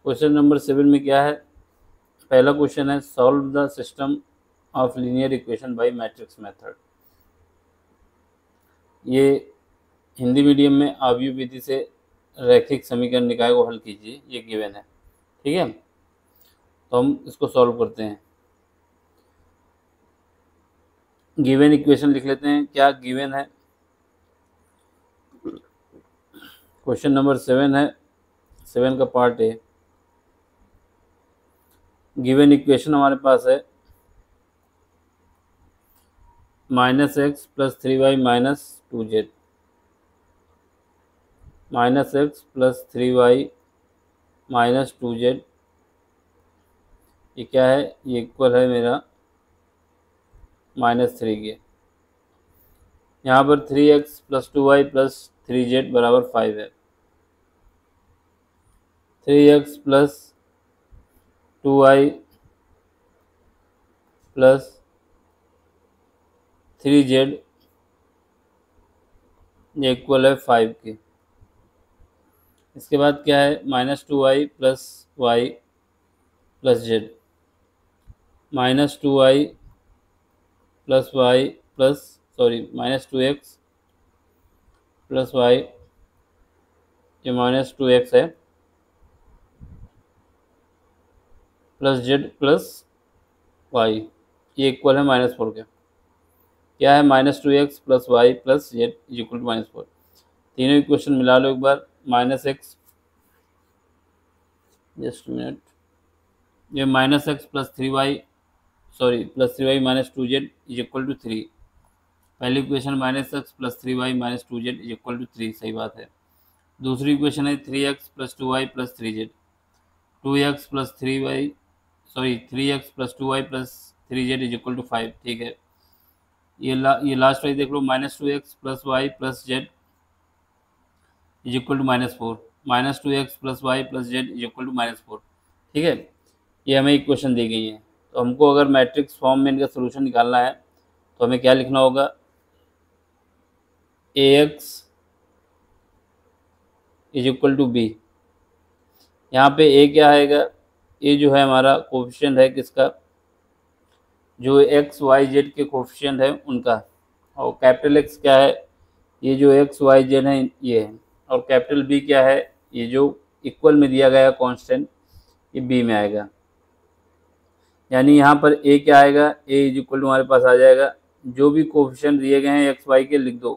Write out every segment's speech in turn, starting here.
Question number 7 में क्या है, पहला क्वेश्चन है solve the system of linear equation by matrix method. ये हिंदी मीडियम में आव्यूह विधि से रैखिक समीकरण निकाय को हल कीजिए, ये गिवन है। ठीक है, तो हम इसको सॉल्व करते हैं। गिवन इक्वेशन लिख लेते हैं, क्या गिवन है। क्वेश्चन नंबर 7 है, 7 का पार्ट ए। गिवन इक्वेशन हमारे पास है -x + 3y - 2z, -x + 3y - 2z, ये क्या है, ये इक्वल है मेरा -3 के। यहाँ पर 3x + 2y + 3z बराबर 5 है। 3x + 2y + 3z ये इक्वल है 5 के। इसके बाद क्या है, -2y + y + z, -2y + y + -2x + y, ये -2x है, + z + y, ये इक्वल है -4 के। क्या है, -2x + y + z equal to -4। तीनों इक्वेशन मिला लो एक बार। -x, जस्ट मिनट, ये -x + 3y + 3y - 2z equal to 3। पहली equation -x + 3y - 2z equal to 3, सही बात है। दूसरी इक्वेशन है 3x + 2y + 3z, 2x + 3y 3x + 2y + 3z equal to 5। ठीक है, ये लास्ट वाली देख लो, -2x + y + z equal to -4, -2x + y + z equal to -4। ठीक है, ये हमें इक्वेशन दी गई है। तो हमको अगर मैट्रिक्स फॉर्म में इनका सोल्यूशन निकालना है तो हमें क्या लिखना होगा, ax इक्वल टू b। यहाँ पे a क्या आएगा, a जो है हमारा कोफिशिएंट है किसका, जो एक्स वाई जेड के कोफिशिएंट है उनका, और कैपिटल X क्या है, ये जो एक्स वाई जेड है ये है, और कैपिटल B क्या है, ये जो इक्वल में दिया गया कांस्टेंट, ये B में आएगा। यानी यहाँ पर A क्या आएगा, A इक्वल टू हमारे पास आ जाएगा, जो भी कोफिशिएंट दिए गए हैं एक्स वाई के लिख दो।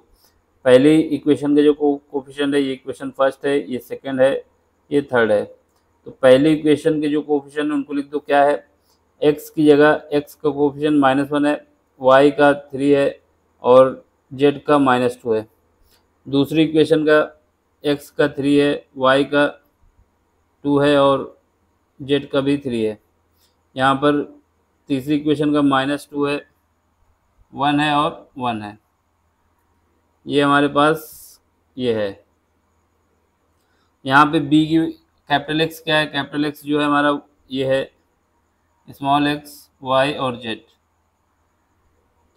पहली इक्वेशन के जो कोफिशिएंट है, ये इक्वेशन फर्स्ट है, ये सेकंड है, ये थर्ड है। तो पहली इक्वेशन के जो कोफिशिएंट है उनको लिख दो, क्या है, x की जगह x का कोफिशिएंट -1 है, y का 3 है और z का -2 है। दूसरी इक्वेशन का x का 3 है, y का 2 है और z का भी 3 है। यहाँ पर तीसरी इक्वेशन का -2 है, 1 है और 1 है। ये हमारे पास ये है। यहाँ पे b की कैपिटल X क्या है, कैपिटल X जो है हमारा ये है स्मॉल x y और z।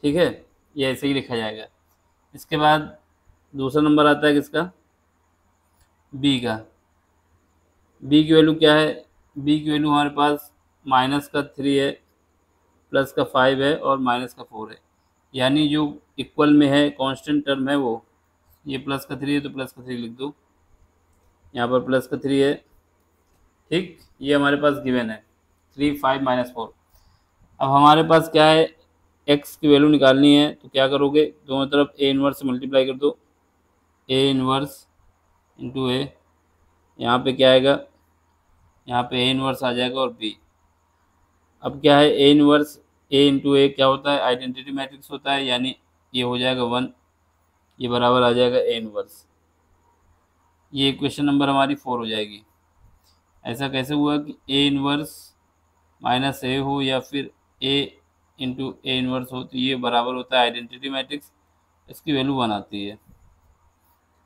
ठीक है, ये ऐसे ही लिखा जाएगा। इसके बाद दूसरा नंबर आता है किसका, b का। b की वैल्यू क्या है, b की वैल्यू हमारे पास -3 है, +5 है और -4 है। यानी जो इक्वल में है कांस्टेंट टर्म है वो, ये +3 है तो +3 लिख दो, यहाँ पर +3 है। ठीक, ये हमारे पास गिवन है 3 5 -4। अब हमारे पास क्या है, x की वैल्यू निकालनी है, तो क्या करोगे, दोनों तरफ a इनवर्स से मल्टीप्लाई कर दो, a इनवर्स इंटू a, यहाँ पे क्या आएगा, यहाँ पे a इनवर्स आ जाएगा और b। अब क्या है, a inverse a into a क्या होता है, आइडेंटिटी मैट्रिक्स होता है, यानी ये हो जाएगा 1, ये बराबर आ जाएगा a इनवर्स। ये इक्वेशन नंबर हमारी 4 हो जाएगी। ऐसा कैसे हुआ कि a इनवर्स -a हो या फिर a इंटू a इनवर्स हो, तो ये बराबर होता है आइडेंटिटी मैट्रिक्स, इसकी वैल्यू 1 आती है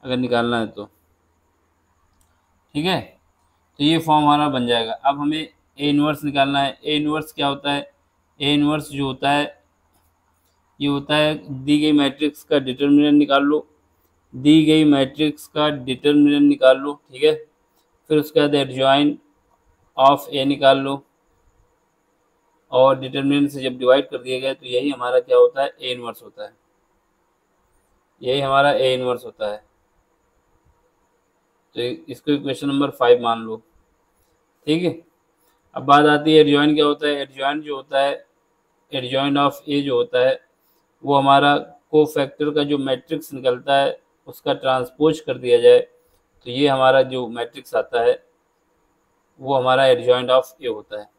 अगर निकालना है तो। ठीक है, तो ये फॉर्म हमारा बन जाएगा। अब हमें ए इनवर्स निकालना है। ए इनवर्स क्या होता है, ए इनवर्स जो होता है ये होता है दी गई मैट्रिक्स का डिटर्मिनेंट निकाल लो, दी गई मैट्रिक्स का डिटर्मिनेंट निकाल लो। ठीक है, फिर उसके बाद एडजॉइन ऑफ ए निकाल लो, और डिटर्मिनेंट से जब डिवाइड कर दिया गया तो यही हमारा क्या होता है, ए इनवर्स होता है, यही हमारा ए इनवर्स होता है। तो इसको क्वेश्चन नंबर 5 मान लो, ठीक है। अब बात आती है एडजॉइन क्या होता है। एडजॉइन जो होता है, एडजॉइन ऑफ ए जो होता है वो हमारा कोफैक्टर का जो मैट्रिक्स निकलता है उसका ट्रांसपोज कर दिया जाए तो ये हमारा जो मैट्रिक्स आता है वो हमारा एडजॉइंट ऑफ ए होता है।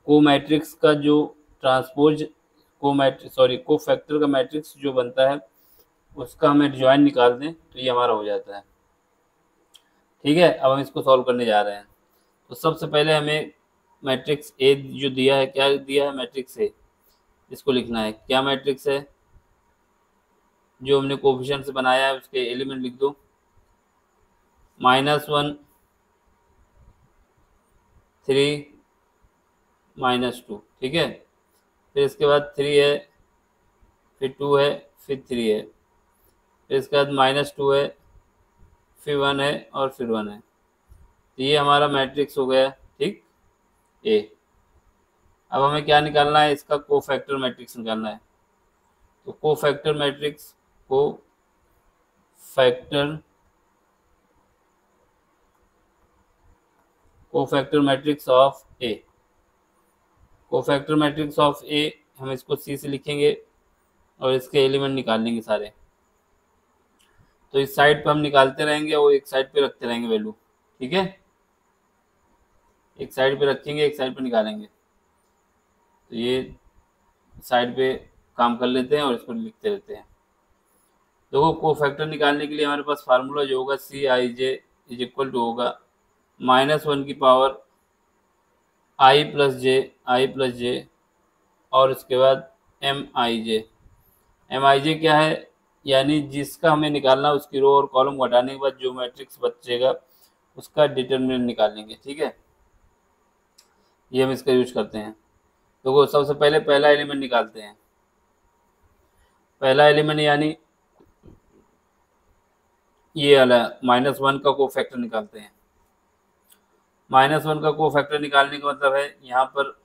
को मैट्रिक्स का जो ट्रांसपोज को फैक्टर का मैट्रिक्स जो बनता है उसका हम एडजॉइंट निकाल दें तो ये हमारा हो जाता है, ठीक है। अब हम इसको सॉल्व करने जा रहे हैं। तो सबसे पहले हमें मैट्रिक्स ए जो दिया है, क्या दिया है, मैट्रिक्स ए, इसको लिखना है। क्या मैट्रिक्स है, जो हमने कोफिशिएंट से बनाया है उसके एलिमेंट लिख दो, -1 3 -2, ठीक है। फिर इसके बाद 3 है, फिर 2 है, फिर 3 है, फिर इसके बाद -2 है, फिर 1 है और फिर 1 है। तो ये हमारा मैट्रिक्स हो गया, ठीक, ए। अब हमें क्या निकालना है, इसका कोफैक्टर मैट्रिक्स निकालना है। तो cofactor matrix, cofactor matrix of A, cofactor matrix of A हम इसको सी से लिखेंगे और इसके एलिमेंट निकाल लेंगे सारे। तो इस साइड पे हम निकालते रहेंगे और एक साइड पे रखते रहेंगे वैल्यू, ठीक है। एक साइड पे रखेंगे, एक साइड पे निकालेंगे। तो ये साइड पे काम कर लेते हैं और इसको लिखते रहते हैं। देखो कोफैक्टर निकालने के लिए हमारे पास फार्मूला जो होगा सी आई जे इज इक्वल टू होगा -1 की पावर आई प्लस जे और उसके बाद एम आई जे क्या है, यानी जिसका हमें निकालना है उसकी रो और कॉलम को हटाने के बाद जो मैट्रिक्स बचेगा उसका डिटर्मिनेंट निकालेंगे, ठीक है। ये हम इसका यूज करते हैं। तो सबसे पहले पहला एलिमेंट निकालते हैं। पहला एलिमेंट यानी ये वाला -1 का कोफैक्टर निकालते हैं। -1 का कोफैक्टर निकालने का मतलब है यहाँ पर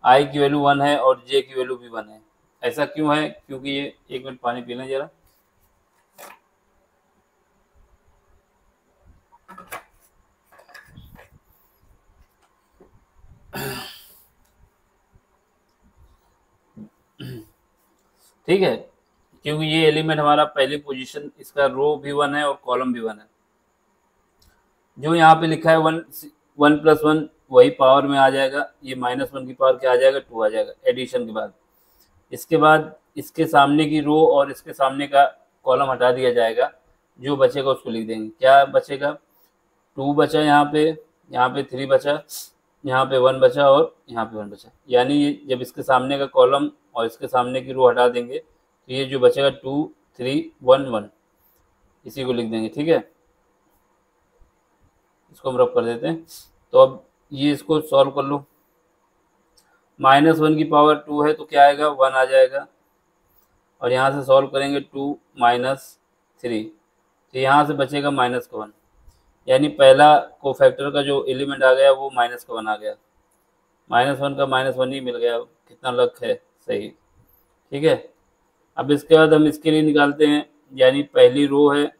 आई की वैल्यू 1 है और जे की वैल्यू भी 1 है। ऐसा क्यों है, क्योंकि ये, एक मिनट पानी पी लें जरा। ठीक है, क्योंकि ये एलिमेंट हमारा पहली पोजीशन, इसका रो भी 1 है और कॉलम भी 1 है। जो यहाँ पे लिखा है 1 + 1 वही पावर में आ जाएगा। ये -1 की पावर क्या आ जाएगा, 2 आ जाएगा एडिशन के बाद। इसके बाद इसके सामने की रो और इसके सामने का कॉलम हटा दिया जाएगा, जो बचेगा उसको लिख देंगे। क्या बचेगा, 2 बचा, यहाँ पे 3 बचा, यहाँ पे 1 बचा और यहाँ पे 1 बचा। यानी ये जब इसके सामने का कॉलम और इसके सामने की रो हटा देंगे तो ये जो बचेगा 2 3 1 1, इसी को लिख देंगे, ठीक है। इसको हम रब कर देते हैं। तो अब ये इसको सॉल्व कर लो। -1 की पावर 2 है तो क्या आएगा, 1 आ जाएगा। और यहाँ से सॉल्व करेंगे 2 - 3, तो यहाँ से बचेगा -1। यानी पहला कोफैक्टर का जो एलिमेंट आ गया वो -1 आ गया। -1 का -1 ही मिल गया, कितना लक है, सही, ठीक है। अब इसके बाद हम इसके लिए निकालते हैं, यानी पहली रो है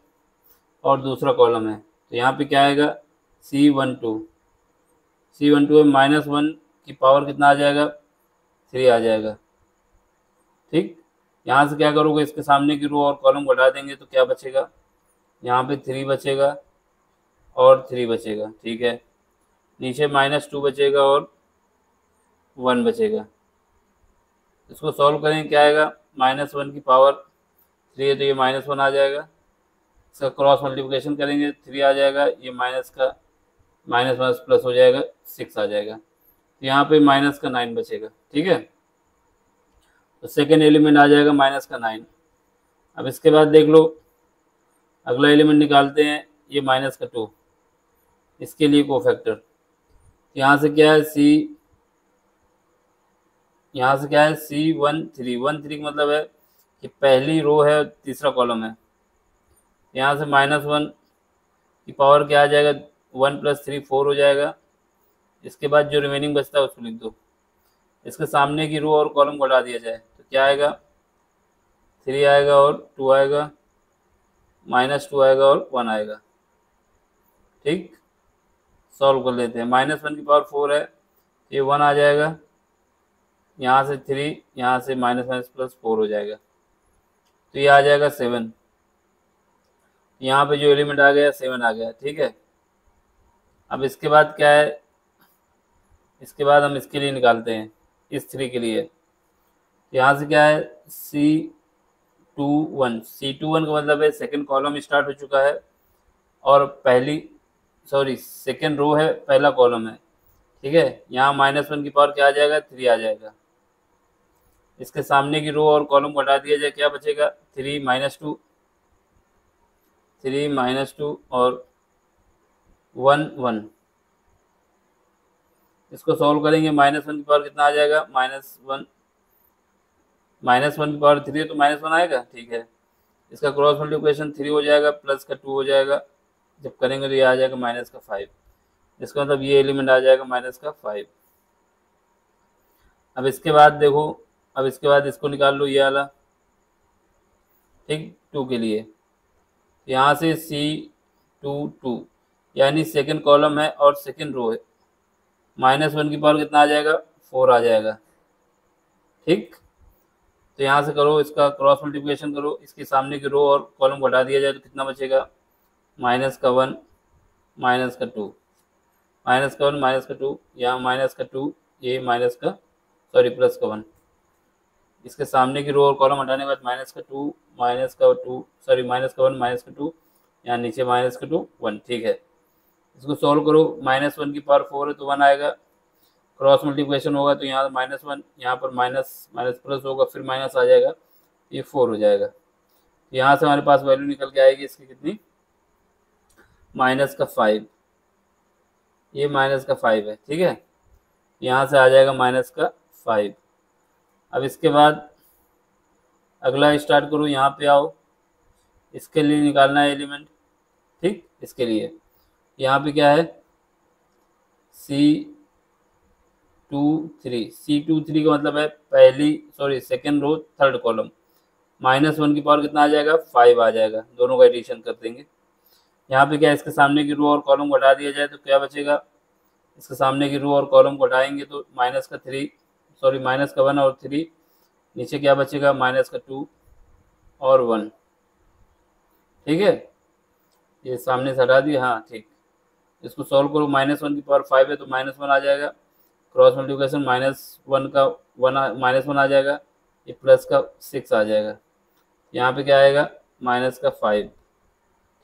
और दूसरा कॉलम है। तो यहाँ पे क्या आएगा, C12 है, -1 की पावर कितना आ जाएगा, 3 आ जाएगा, ठीक। यहाँ से क्या करोगे, इसके सामने की रो और कॉलम को हटा देंगे तो क्या बचेगा, यहाँ पे 3 बचेगा और 3 बचेगा, ठीक है। नीचे -2 बचेगा और 1 बचेगा। इसको सॉल्व करें, क्या आएगा, -1 की पावर 3 है तो ये -1 आ जाएगा। इसका क्रॉस मल्टीप्लिकेशन करेंगे, 3 आ जाएगा, ये माइनस का माइनस प्लस हो जाएगा, 6 आ जाएगा। तो यहाँ पे -9 बचेगा, ठीक है। तो सेकेंड एलिमेंट आ जाएगा -9। अब इसके बाद देख लो, अगला एलिमेंट निकालते हैं, ये -2, इसके लिए कोफैक्टर। यहाँ से क्या है, यहाँ से क्या है, C13 का मतलब है कि पहली रो है तीसरा कॉलम है। यहाँ से -1 की पावर क्या आ जाएगा, 1 + 3 4 हो जाएगा। इसके बाद जो रिमेनिंग बचता है उसको लिख दो। इसके सामने की रो और कॉलम को हटा दिया जाए तो क्या आएगा, 3 आएगा और 2 आएगा, -2 आएगा और 1 आएगा। ठीक, सॉल्व कर लेते हैं। -1 की पावर 4 है, ये 1 आ जाएगा, यहाँ से 3, यहाँ से -+4 हो जाएगा, तो ये आ जाएगा 7। यहाँ पे जो एलिमेंट आ गया 7 आ गया। ठीक है, अब इसके बाद क्या है, इसके बाद हम इसके लिए निकालते हैं, इस 3 के लिए। यहाँ से क्या है, C21 का मतलब है सेकंड कॉलम स्टार्ट हो चुका है और सेकंड रो है, पहला कॉलम है। ठीक है, यहाँ -1 की पावर क्या आ जाएगा, 3 आ जाएगा। इसके सामने की रो और कॉलम को हटा दिया जाए, क्या बचेगा, 3 -2 और 1 1। इसको सॉल्व करेंगे, -1 की पावर कितना आ जाएगा, -1 की पावर 3 है तो -1 आएगा। ठीक है, इसका क्रॉस मल्टीप्लिकेशन 3 हो जाएगा, प्लस का 2 हो जाएगा, जब करेंगे तो ये आ जाएगा -5। इसका मतलब ये एलिमेंट आ जाएगा -5। अब इसके बाद देखो, अब इसके बाद इसको निकाल लो, ये वाला। ठीक, 2 के लिए यहाँ से C22 यानी सेकंड कॉलम है और सेकंड रो है, -1 की पावर कितना आ जाएगा, 4 आ जाएगा। ठीक, तो यहाँ से करो, इसका क्रॉस मल्टीप्लिकेशन करो, इसके सामने की रो और कॉलम को हटा दिया जाए तो कितना बचेगा, -1 -2, -1 -2, यहाँ -2, ये प्लस का 1। इसके सामने की रो और कॉलम हटाने के बाद -2, -1, यहाँ नीचे -2 1। ठीक है, इसको सॉल्व करो, -1 की पावर 4 है तो 1 आएगा, क्रॉस मल्टीप्लिकेशन होगा तो यहाँ -1, यहाँ पर माइनस प्लस होगा, फिर माइनस आ जाएगा, ये 4 हो जाएगा। यहाँ से हमारे पास वैल्यू निकल के आएगी इसकी कितनी, -5। ये -5 है। ठीक है, यहाँ से आ जाएगा -5। अब इसके बाद अगला स्टार्ट करो, यहाँ पे आओ, इसके लिए निकालना है एलिमेंट। ठीक, इसके लिए यहाँ पे क्या है, C23 का मतलब है सेकंड रो थर्ड कॉलम। -1 की पावर कितना आ जाएगा, 5 आ जाएगा, दोनों का एडिशन कर देंगे। यहाँ पे क्या है, इसके सामने की रो और कॉलम को हटा दिया जाए तो क्या बचेगा, इसके सामने की रो और कॉलम को हटाएंगे तो -1 और 3, नीचे क्या बचेगा, -2 और 1। ठीक है, ये सामने से हटा दिया। हाँ ठीक, इसको सॉल्व करो, -1 की पावर 5 है तो -1 आ जाएगा, क्रॉस मल्टीप्लिकेशन -1 आ जाएगा, ये प्लस का 6 आ जाएगा, यहाँ पे क्या आएगा, -5।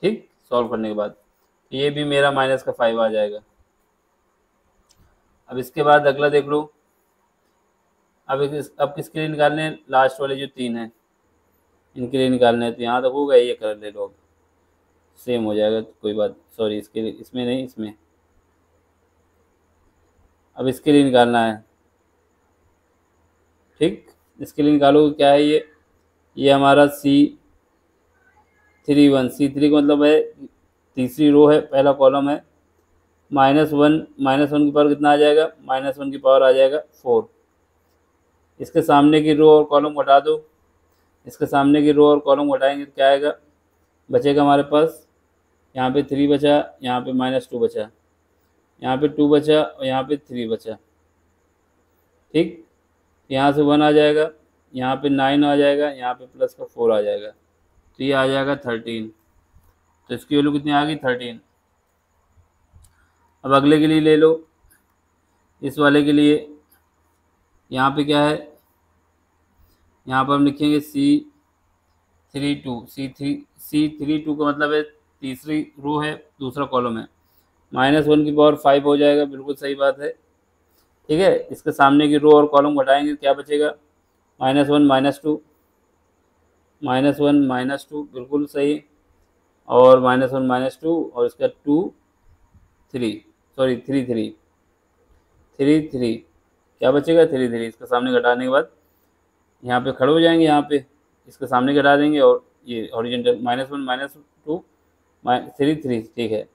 ठीक, सॉल्व करने के बाद ये भी मेरा -5 आ जाएगा। अब इसके बाद अगला देख लो, अब किसके लिए निकालने हैं, लास्ट वाले जो 3 हैं इनके लिए निकालने हैं, तो यहाँ तक होगा, ये कर ले लो, अब सेम हो जाएगा, कोई बात, इसके लिए, इसमें नहीं, इसमें अब इसके लिए निकालना है। ठीक, इसके लिए निकालो, क्या है ये हमारा C3 का मतलब है तीसरी रो है, पहला कॉलम है, -1 की पावर कितना आ जाएगा, -1 की पावर आ जाएगा 4। इसके सामने की रो और कॉलम को हटा दो, इसके सामने की रो और कॉलम को हटाएंगे तो क्या आएगा, बचेगा हमारे पास, यहाँ पे 3 बचा, यहाँ पे -2 बचा, यहाँ पे 2 बचा और यहाँ पे 3 बचा। ठीक, यहाँ से 1 आ जाएगा, यहाँ पे 9 आ जाएगा, यहाँ पे प्लस का 4 आ जाएगा, तो ये आ जाएगा 13। तो इसकी वैल्यू कितनी आ गई, 13। अब अगले के लिए ले लो, इस वाले के लिए यहाँ पे क्या है, यहाँ पर हम लिखेंगे C32 का मतलब है तीसरी रो है, दूसरा कॉलम है, -1 की पावर 5 हो जाएगा, बिल्कुल सही बात है। ठीक है, इसके सामने की रो और कॉलम को हटाएंगे क्या बचेगा, -1 -2, बिल्कुल सही, और -1 -2 और इसका 3 3 क्या बचेगा, 3 इसके सामने घटाने के बाद यहाँ पे खड़े हो जाएंगे, यहाँ पे इसके सामने घटा देंगे और ये हॉरिजॉन्टल -1 -2 3 3। ठीक है,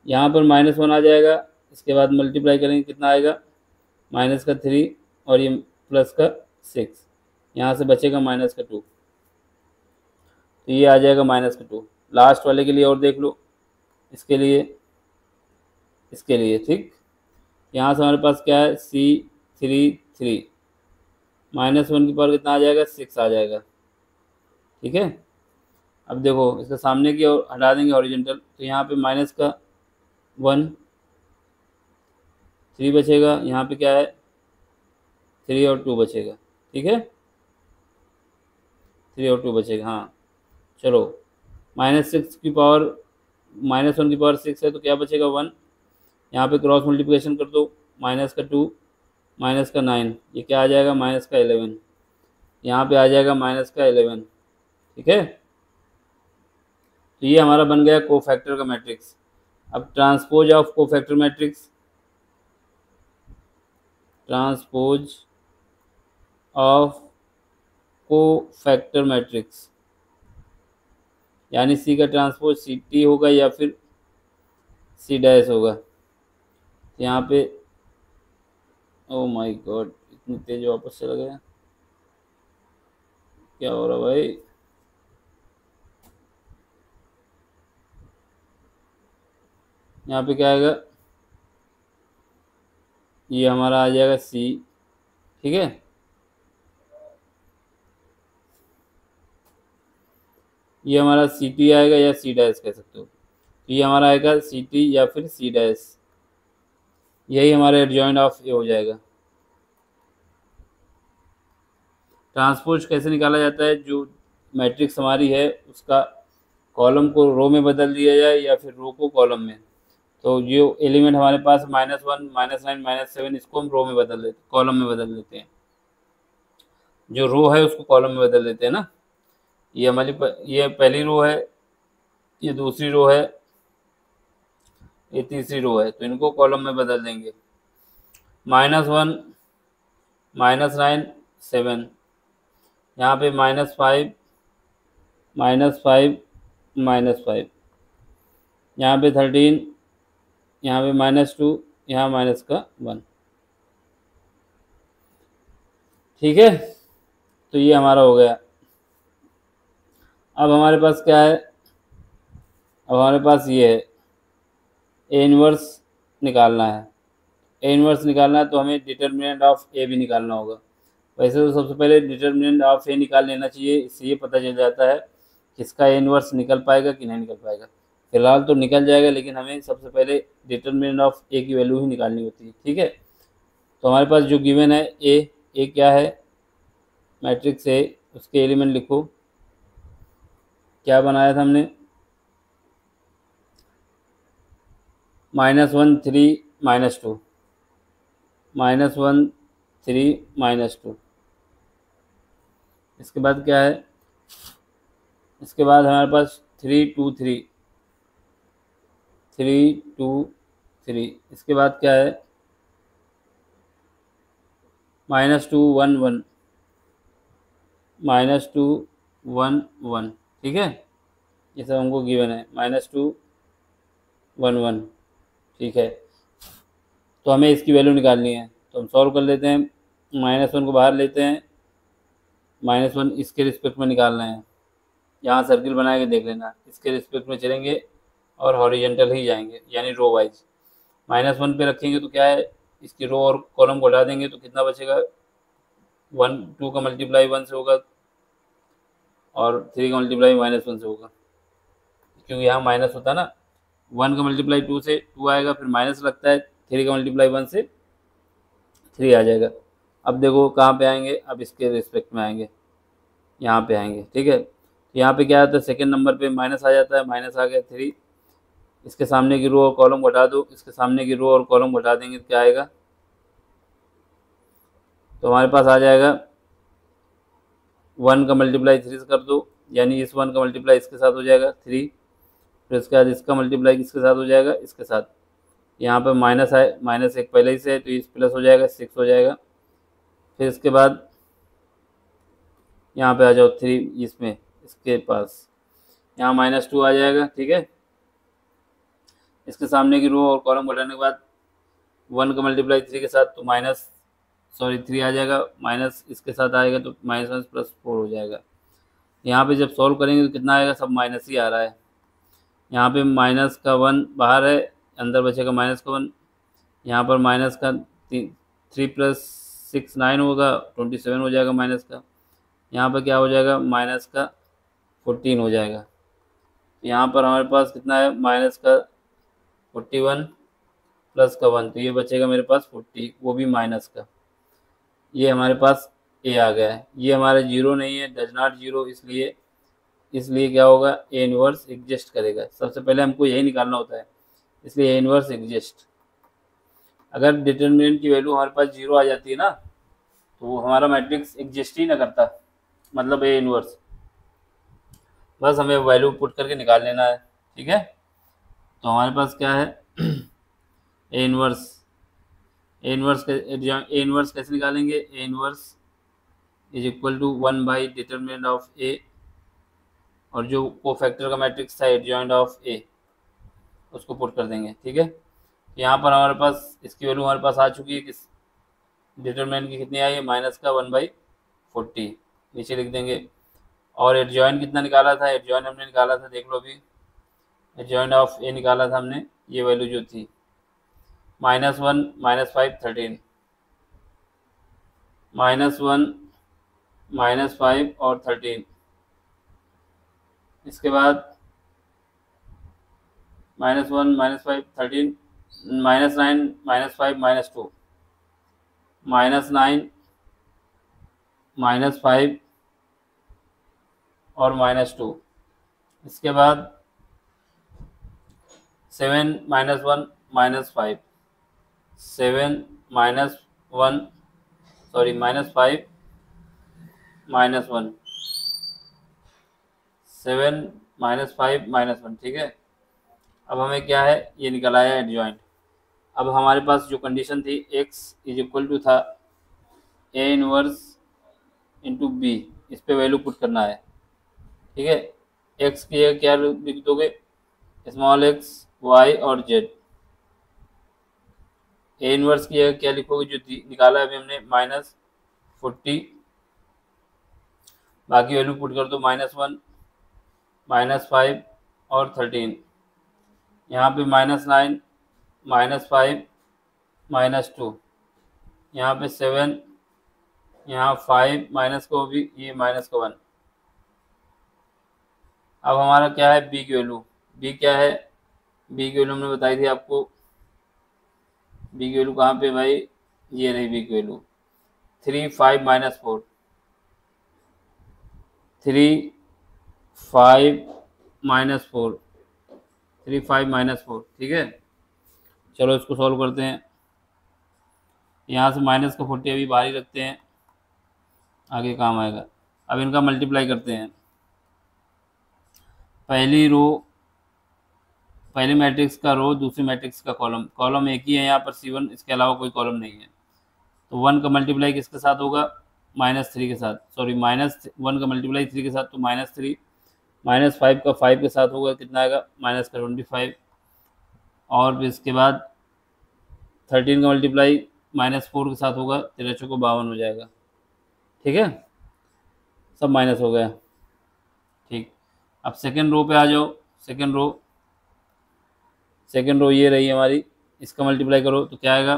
यहाँ पर -1 आ जाएगा, इसके बाद मल्टीप्लाई करेंगे कितना आएगा, माइनस का 3 और ये प्लस का 6, यहाँ से बचेगा माइनस का 2, तो ये आ जाएगा माइनस का 2। लास्ट वाले के लिए और देख लो, इसके लिए ठीक, यहाँ से हमारे पास क्या है C3 -1 की पावर कितना आ जाएगा, 6 आ जाएगा। ठीक है, अब देखो इसके सामने की ओर हटा देंगे हॉरिजॉन्टल, तो यहाँ पे माइनस का 1 3 बचेगा, यहाँ पे क्या है 3 और 2 बचेगा। ठीक है, 3 और 2 बचेगा। हाँ चलो, -6 की पावर -1 की पावर 6 है तो क्या बचेगा 1, यहाँ पे क्रॉस मल्टीप्लिकेशन कर दो, माइनस का 2 माइनस का 9, ये क्या आ जाएगा माइनस का 11, यहाँ पे आ जाएगा माइनस का 11। ठीक है, तो ये हमारा बन गया कोफैक्टर का मैट्रिक्स। अब transpose of cofactor matrix, transpose of cofactor matrix यानी सी का ट्रांसपोज सी टी होगा या फिर सी डैश होगा। यहाँ पे ओ माय गॉड, इतनी तेज वापस चला गया, क्या हो रहा भाई। यहाँ पे क्या आएगा, ये हमारा आ जाएगा सी। ठीक है, ये हमारा सी टी आएगा या सी डैश कह सकते हो, तो ये हमारा आएगा सी टी या फिर सी डैश, यही हमारा एडजॉइंट ऑफ ए हो जाएगा। ट्रांसपोज कैसे निकाला जाता है, जो मैट्रिक्स हमारी है उसका कॉलम को रो में बदल दिया जाए या फिर रो को कॉलम में। तो जो एलिमेंट हमारे पास -1 -9 -7 इसको हम रो में बदल देते, कॉलम में बदल देते हैं, जो रो है उसको कॉलम में बदल देते हैं ना। ये हमारी ये पहली रो है, ये दूसरी रो है, ये तीसरी रो है, तो इनको कॉलम में बदल देंगे। -1 -9 7, यहाँ पे -5 -5 -5, यहाँ पे 13, यहाँ पे -2, यहाँ माइनस का 1। ठीक है, तो ये हमारा हो गया। अब हमारे पास क्या है, अब हमारे पास ये है ए इनवर्स निकालना है। ए इनवर्स निकालना है तो हमें डिटर्मिनेंट ऑफ ए भी निकालना होगा। वैसे तो सबसे पहले डिटर्मिनेंट ऑफ ए निकाल लेना चाहिए, इससे ये पता चल जाता है किसका ए इनवर्स निकल पाएगा कि नहीं निकल पाएगा। फिलहाल तो निकल जाएगा, लेकिन हमें सबसे पहले डिटर्मिनेंट ऑफ ए की वैल्यू ही निकालनी होती है। ठीक है, तो हमारे पास जो गिवन है ए क्या है, मैट्रिक्स ए, उसके एलिमेंट लिखो। क्या बनाया था हमने, -1 3 -2, -1 3 -2। इसके बाद क्या है, इसके बाद हमारे पास 3 2 3 3 2 3। इसके बाद क्या है, -2 1 1 -2 1 1। ठीक है, ये सब हमको गिवन है, -2 1 1। ठीक है, तो हमें इसकी वैल्यू निकालनी है, तो हम सॉल्व कर लेते हैं। -1 को बाहर लेते हैं, -1 इसके रिस्पेक्ट में निकालना है। यहाँ सर्किल बना के देख लेना, इसके रिस्पेक्ट में चलेंगे और हॉरिजेंटल ही जाएंगे, यानी रो वाइज। -1 पे रखेंगे तो क्या है, इसकी रो और कॉलम को हटा देंगे तो कितना बचेगा, 1 2 का मल्टीप्लाई 1 से होगा और 3 का मल्टीप्लाई -1 से होगा, क्योंकि यहाँ माइनस होता है ना। 1 का मल्टीप्लाई 2 से 2 आएगा, फिर माइनस लगता है, 3 का मल्टीप्लाई 1 से 3 आ जाएगा। अब देखो कहाँ पे आएंगे, अब इसके रिस्पेक्ट में आएंगे, यहाँ पे आएंगे। ठीक है, यहाँ पे क्या आता है, सेकेंड नंबर पे माइनस आ जाता है, माइनस आ गया 3, इसके सामने की रो और कॉलम हटा दो, इसके सामने की रो और कॉलम हटा देंगे तो क्या आएगा, तो हमारे पास आ जाएगा 1 का मल्टीप्लाई 3 से कर दो, यानी इस 1 का मल्टीप्लाई इसके साथ हो जाएगा 3, फिर उसके बाद इसका मल्टीप्लाई किसके साथ हो जाएगा, इसके साथ। यहाँ पर माइनस है, -1 पहले ही से है तो इस प्लस हो जाएगा, 6 हो जाएगा। फिर इसके बाद यहाँ पे आ जाओ 3, इसमें इसके पास यहाँ -2 आ जाएगा। ठीक है, इसके सामने की रो और कॉलम घटाने के बाद 1 का मल्टीप्लाई 3 के साथ तो माइनस 3 आ जाएगा, माइनस इसके साथ आएगा तो माइनस प्लस 4 हो जाएगा। यहाँ पे जब सॉल्व करेंगे तो कितना आएगा, सब माइनस ही आ रहा है। यहाँ पे माइनस का 1 बाहर है, अंदर बचेगा माइनस का 1। यहाँ पर माइनस का 3 प्लस 6 9 होगा, 27 हो जाएगा माइनस का। यहाँ पर क्या हो जाएगा, माइनस का 14 हो जाएगा। यहाँ पर हमारे पास कितना है, माइनस का 41 प्लस का 1, तो ये बचेगा मेरे पास 40, वो भी माइनस का। ये हमारे पास ए आ गया है। ये हमारा जीरो नहीं है, डज नॉट जीरो, इसलिए क्या होगा, ए इनवर्स एग्जिस्ट करेगा। सबसे पहले हमको यही निकालना होता है, इसलिए ए इनवर्स एग्जिस्ट। अगर डिटर्मिनेंट की वैल्यू हमारे पास जीरो आ जाती है ना, तो वो हमारा मैट्रिक्स एग्जिस्ट ही ना करता, मतलब ए इनवर्स। बस हमें वैल्यू पुट करके निकाल लेना है, ठीक है। तो हमारे पास क्या है, ए इनवर्स कैसे निकालेंगे, A inverse is equal to 1 by determinant of A, और जो कोफैक्टर का मैट्रिक्स था एडजॉइंट ऑफ ए, उसको पुट कर देंगे, ठीक है। यहाँ पर हमारे पास इसकी वैल्यू हमारे पास आ चुकी है, किस डिटरमिनेंट की कितनी आई है, माइनस का 1/40, नीचे लिख देंगे। और एडजॉइंट कितना निकाला था, एडजॉइंट हमने निकाला था, देख लो अभी, एडजॉइंट ऑफ ए निकाला था हमने, ये वैल्यू जो थी -1 -5 13, -1 -5 और 13। इसके बाद -1 -5 13, -9 -5 -2, -9 -5 और -2। इसके बाद 7 -1 -5, 7 -1 सॉरी -5 -1, 7 -5 -1, ठीक है। अब हमें क्या है, ये निकल आया एडजॉइंट। अब हमारे पास जो कंडीशन थी, x इज इक्वल टू था ए इनवर्स इंटू बी, इस पे वैल्यू पुट करना है, ठीक है। x की जगह क्या लिख दोगे, स्मॉल x y और z। ए इनवर्स की जगह क्या लिखोगे, जो निकाला है अभी हमने -40, बाकी वैल्यू पुट कर दो, -1 -5 और 13। यहाँ पे -9 -5 -2, यहाँ पे 7, यहाँ 5 माइनस को भी, ये -1। अब हमारा क्या है, बी की वैल्यू, बी क्या है, बी की वैल्यू हमने बताई थी आपको। बी की वैल्यू कहाँ पे भाई, ये रही बी की वैल्यू, 3 5 -4, 3 5 -4, 3 5 -4, ठीक है। चलो इसको सॉल्व करते हैं। यहाँ से माइनस का 40 अभी बाहर ही रखते हैं, आगे काम आएगा। अब इनका मल्टीप्लाई करते हैं, पहली रो, पहले मैट्रिक्स का रो, दूसरी मैट्रिक्स का कॉलम, कॉलम एक ही है यहाँ पर C1, इसके अलावा कोई कॉलम नहीं है। तो 1 का मल्टीप्लाई किसके साथ होगा, -3 के साथ, सॉरी -1 का मल्टीप्लाई 3 के साथ, तो -3, -5 का 5 के साथ होगा, कितना आएगा, -25। और फिर इसके बाद 13 का मल्टीप्लाई -4 के साथ होगा, 13 को 52 हो जाएगा, ठीक है। सब माइनस हो गया, ठीक। अब सेकेंड रो पे आ जाओ, सेकेंड रो ये रही हमारी, इसका मल्टीप्लाई करो तो क्या आएगा,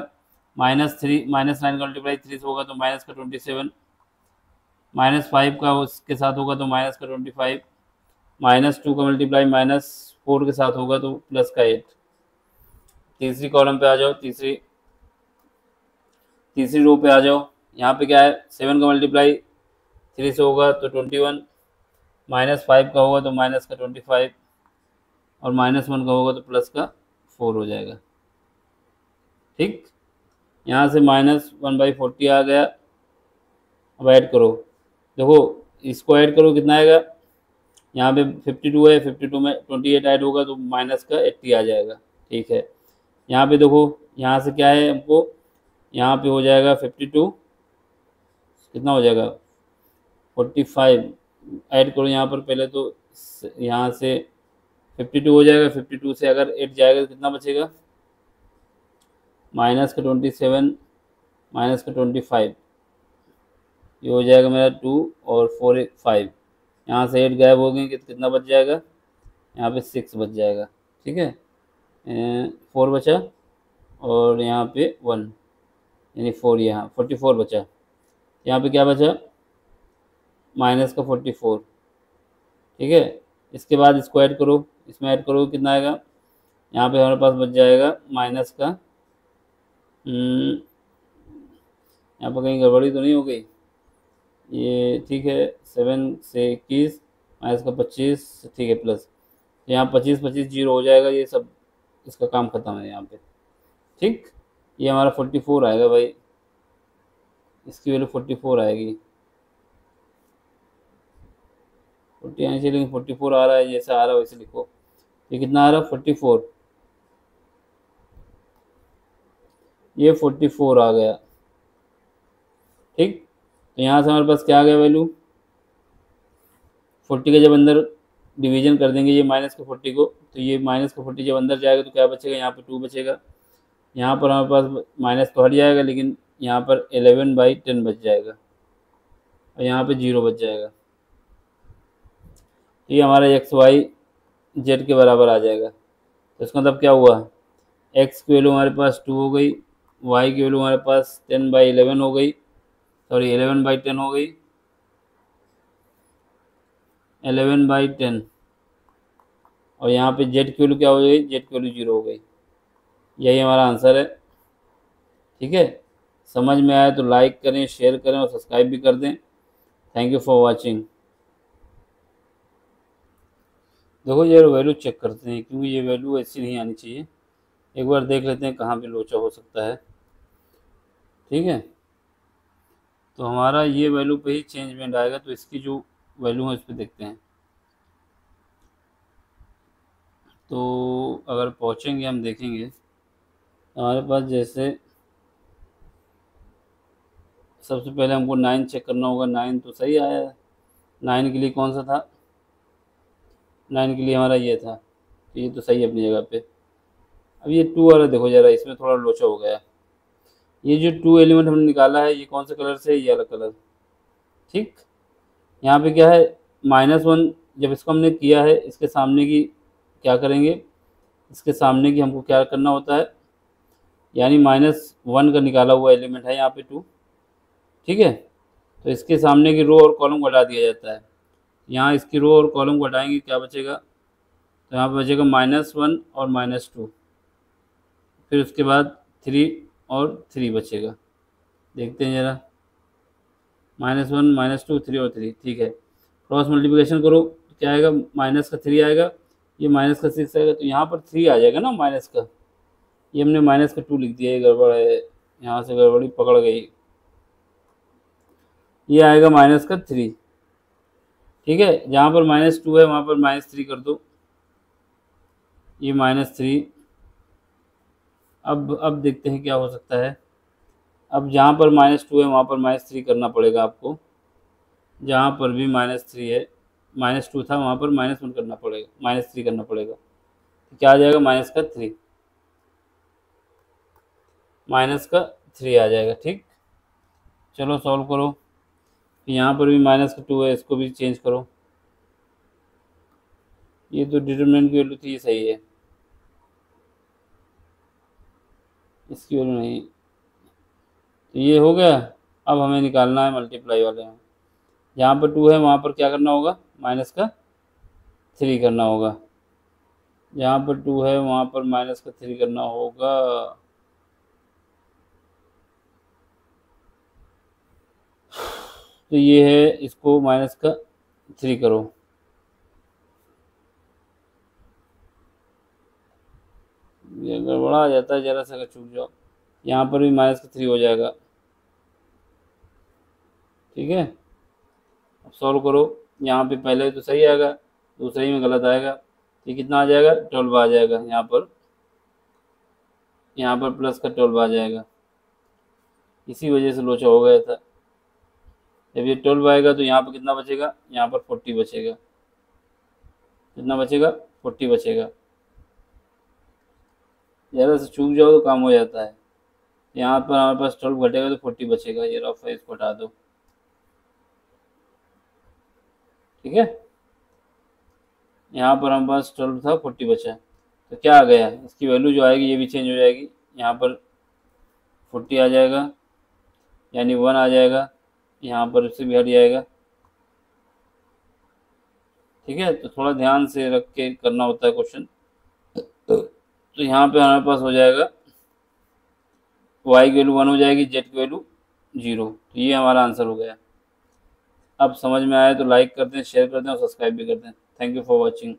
-3 -9 का मल्टीप्लाई 3 से होगा तो -27, -5 का उसके साथ होगा तो -25, -2 का मल्टीप्लाई -4 के साथ होगा तो +8। तीसरी कॉलम पे आ जाओ, तीसरी रो पे आ जाओ। यहाँ पे क्या है, 7 का मल्टीप्लाई 3 से होगा तो 21, -5 का होगा तो -25, और -1 का होगा तो +4 हो जाएगा, ठीक। यहाँ से -1/40 आ गया। अब ऐड करो, देखो इसको ऐड करो, कितना आएगा, यहाँ पे 52 है, 52 में 28 ऐड होगा तो -80 आ जाएगा, ठीक है। यहाँ पे देखो, यहाँ से क्या है हमको, यहाँ पे हो जाएगा 52, कितना हो जाएगा 45, ऐड करो यहाँ पर पहले तो, यहाँ से 52 हो जाएगा, 52 से अगर 8 जाएगा तो कितना बचेगा माइनस का 27 माइनस का 25, ये हो जाएगा मेरा 2 और 4 5। यहाँ से 8 गायब हो गए, कितना बच जाएगा, यहाँ पे 6 बच जाएगा। ठीक है, 4 बचा और यहाँ पे 1 यानी 4, यहाँ 44 बचा। यहाँ पे क्या बचा, माइनस का 44। ठीक है, इसके बाद इसको ऐड करो, इसमें ऐड करो कितना आएगा, यहाँ पे हमारे पास बच जाएगा माइनस का, यहाँ पर कहीं गड़बड़ी तो नहीं हो गई, ये ठीक है, 7 से 21 माइनस का 25, ठीक है, प्लस यहाँ 25 25 जीरो हो जाएगा, ये सब इसका काम खत्म है यहाँ पे। ठीक, ये हमारा 44 आएगा भाई, इसकी वैल्यू 44 आएगी। 40 आनी चाहिए लेकिन 44 आ रहा है, जैसा आ रहा है वैसे लिखो। ये कितना आ रहा है, 44, ये 44 आ गया। ठीक, तो यहाँ से हमारे पास क्या आ गया वैल्यू, 40 का जब अंदर डिवीजन कर देंगे ये माइनस के 40 को, तो ये माइनस का 40 जब अंदर जाएगा तो क्या बचेगा, यहाँ पे 2 बचेगा। यहाँ पर हमारे पास माइनस तो हट जाएगा, लेकिन यहाँ पर 11/10 बच जाएगा और यहाँ पे 0 बच जाएगा। तो ये हमारा XY Z के बराबर आ जाएगा। तो इसका मतलब क्या हुआ, x की वैल्यू हमारे पास 2 हो गई, y की वैल्यू हमारे पास 10/11 हो गई, सॉरी 11/10 हो गई, 11/10, और यहाँ पे z की वैल्यू क्या हो गई, z की वैल्यू 0 हो गई। यही हमारा आंसर है। ठीक है, समझ में आया तो लाइक करें, शेयर करें और सब्सक्राइब भी कर दें। Thank you for watching. देखो ये वैल्यू चेक करते हैं, क्योंकि ये वैल्यू ऐसी नहीं आनी चाहिए। एक बार देख लेते हैं कहाँ पे लोचा हो सकता है। ठीक है, तो हमारा ये वैल्यू पे ही चेंजमेंट आएगा, तो इसकी जो वैल्यू है इस पर देखते हैं। तो अगर पहुँचेंगे हम देखेंगे हमारे पास, जैसे सबसे पहले हमको 9 चेक करना होगा। 9 तो सही आया है, 9 के लिए कौन सा था, 9 के लिए हमारा ये था, तो ये तो सही है अपनी जगह पे। अब ये 2 वाला देखो ज़रा, इसमें थोड़ा लोचा हो गया। ये जो 2 एलिमेंट हमने निकाला है, ये कौन से कलर से है, ये वाला कलर। ठीक, यहाँ पे क्या है, -1 जब इसको हमने किया है, इसके सामने की क्या करेंगे, इसके सामने की हमको क्या करना होता है, यानी -1 का निकाला हुआ एलिमेंट है यहाँ पे 2। ठीक है, तो इसके सामने की रो और कॉलम को हटा दिया जाता है। यहाँ इसकी रो और कॉलम को हटाएंगे, क्या बचेगा, तो यहाँ पे बचेगा -1 और -2, फिर उसके बाद 3 और 3 बचेगा। देखते हैं ज़रा, -1 -2 3 और 3, ठीक है। क्रॉस मल्टीप्लिकेशन करो तो क्या आएगा, माइनस का 3 आएगा, ये माइनस का 6 आएगा, तो यहाँ पर 3 आ जाएगा ना माइनस का। ये हमने माइनस का 2 लिख दिया, ये गड़बड़ है, यहाँ से गड़बड़ी पकड़ गई। ये आएगा माइनस का 3। ठीक है, जहाँ पर -2 है वहाँ पर -3 कर दो, ये -3। अब देखते हैं क्या हो सकता है। अब जहाँ पर -2 है वहाँ पर -3 करना पड़ेगा आपको, जहाँ पर भी -3 है, -2 था वहाँ पर -1 करना पड़ेगा, -3 करना पड़ेगा। तो क्या आ जाएगा, -3, -3 आ जाएगा। ठीक, चलो सॉल्व करो। यहाँ पर भी -2 है, इसको भी चेंज करो। ये तो डिटरमिनेंट की वैल्यू थी, ये सही है, इसकी वैल्यू नहीं। तो ये हो गया। अब हमें निकालना है मल्टीप्लाई वाले में, जहाँ पर 2 है वहाँ पर क्या करना होगा, -3 करना होगा। जहाँ पर 2 है वहाँ पर -3 करना होगा। तो ये है, इसको -3 करो, ये गड़बड़ा आ जाता है ज़रा सा, अगर चूक जाओ। यहाँ पर भी -3 हो जाएगा। ठीक है, अब सॉल्व करो। यहाँ पे पहले तो सही आएगा, दूसरे ही में गलत आएगा। ये कितना आ जाएगा, 12 आ जाएगा। यहाँ पर प्लस का 12 आ जाएगा, इसी वजह से लोचा हो गया था। जब ये 12 आएगा तो यहाँ पर कितना बचेगा, यहाँ पर 40 बचेगा। कितना बचेगा, 40 बचेगा। ज़्यादा से चूक जाओ तो काम हो जाता है। यहाँ पर हमारे पास 12 घटेगा तो 40 बचेगा, ये रफ है, इसको हटा दो। ठीक है, यहाँ पर हमारे पास 12 था, 40 बचा, तो क्या आ गया, इसकी वैल्यू जो आएगी ये भी चेंज हो जाएगी, यहाँ पर 40 आ जाएगा, यानी 1 आ जाएगा, यहाँ पर इससे भी हट जाएगा। ठीक है, तो थोड़ा ध्यान से रख के करना होता है क्वेश्चन। तो यहाँ पे हमारे पास हो जाएगा y की वैल्यू 1 हो जाएगी, z की वैल्यू 0, तो ये हमारा आंसर हो गया। अब समझ में आया तो लाइक कर दें, शेयर कर दें और सब्सक्राइब भी कर दें। Thank you for watching.